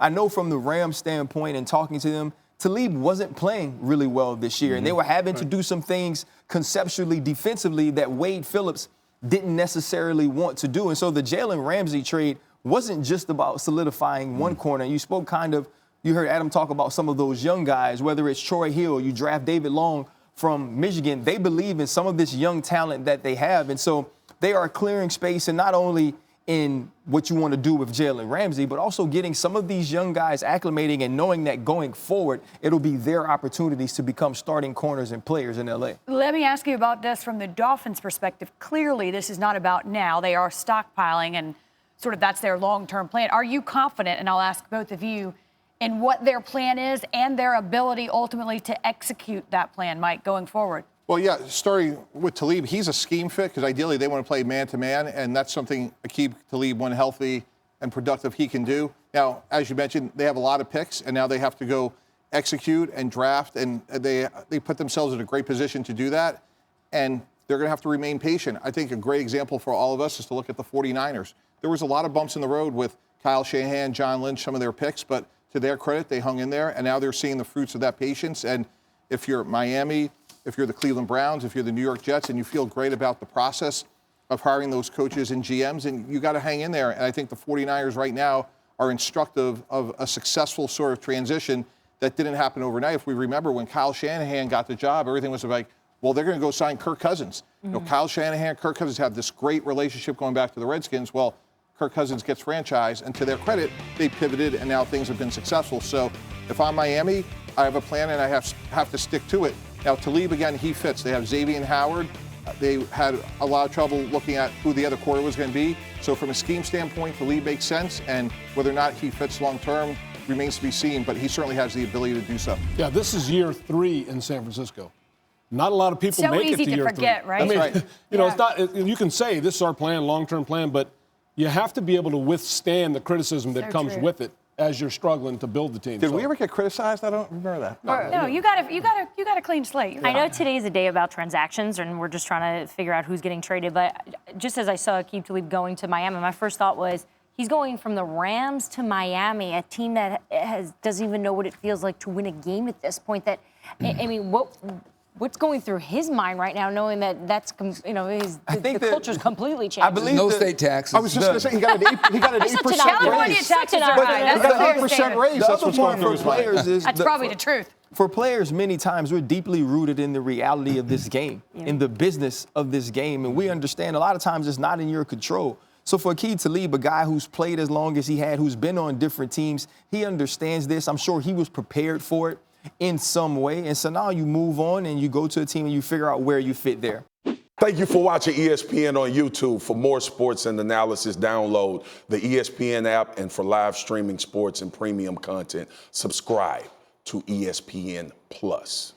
I know from the Rams standpoint and talking to them, Talib wasn't playing really well this year, and they were having to do some things conceptually, defensively that Wade Phillips didn't necessarily want to do. And so the Jalen Ramsey trade wasn't just about solidifying one corner. You spoke you heard Adam talk about some of those young guys, whether it's Troy Hill, you draft David Long from Michigan. They believe in some of this young talent that they have. And so they are clearing space, and not only in what you want to do with Jalen Ramsey, but also getting some of these young guys acclimating and knowing that going forward, it'll be their opportunities to become starting corners and players in LA. Let me ask you about this from the Dolphins' perspective. Clearly, this is not about now. They are stockpiling, and sort of that's their long-term plan. Are you confident, and I'll ask both of you, in what their plan is and their ability ultimately to execute that plan, Mike, going forward? Well, yeah, starting with Talib, he's a scheme fit because ideally they want to play man-to-man, and that's something Aqib Talib, when healthy and productive, he can do. Now, as you mentioned, they have a lot of picks, and now they have to go execute and draft, and they put themselves in a great position to do that, and they're going to have to remain patient. I think a great example for all of us is to look at the 49ers. There was a lot of bumps in the road with Kyle Shanahan, John Lynch, some of their picks, but to their credit, they hung in there, and now they're seeing the fruits of that patience. And if you're Miami, if you're the Cleveland Browns, if you're the New York Jets, and you feel great about the process of hiring those coaches and GMs, and you got to hang in there. And I think the 49ers right now are instructive of a successful sort of transition that didn't happen overnight. If we remember when Kyle Shanahan got the job, everything was like, well, they're going to go sign Kirk Cousins. You know, Kyle Shanahan, Kirk Cousins have this great relationship going back to the Redskins. Well, Kirk Cousins gets franchised, and to their credit, they pivoted, and now things have been successful. So if I'm Miami, I have a plan, and I have to stick to it. Now, Talib, again, he fits. They have Xavier Howard. They had a lot of trouble looking at who the other quarter was going to be. So from a scheme standpoint, Talib makes sense, and whether or not he fits long-term remains to be seen, but he certainly has the ability to do so. Yeah, this is year 3 in San Francisco. Not a lot of people make it to year 3. So easy to forget, right? I mean, right. You know, it's not. You can say this is our plan, long-term plan, but you have to be able to withstand the criticism that comes with it as you're struggling to build the team. Did we ever get criticized? I don't remember that. No, you got a clean slate. I know today's a day about transactions, and we're just trying to figure out who's getting traded. But just as I saw Aqib Talib going to Miami, my first thought was he's going from the Rams to Miami, a team that doesn't even know what it feels like to win a game at this point. That I mean, what's going through his mind right now, knowing that that's, you know, the culture's completely changed? I believe no state taxes. I was just going to say, he got an 8% raise. California taxes are high. He got an 8% raise. That's what's going through his mind. Players is That's probably the truth. For players, many times we're deeply rooted in the reality of this game, in the business of this game, and we understand a lot of times it's not in your control. So for Aqib Talib, a guy who's played as long as he had, who's been on different teams, he understands this. I'm sure he was prepared for it in some way. And so now you move on and you go to a team and you figure out where you fit there. Thank you for watching ESPN on YouTube. For more sports and analysis, download the ESPN app, and for live streaming sports and premium content, subscribe to ESPN Plus.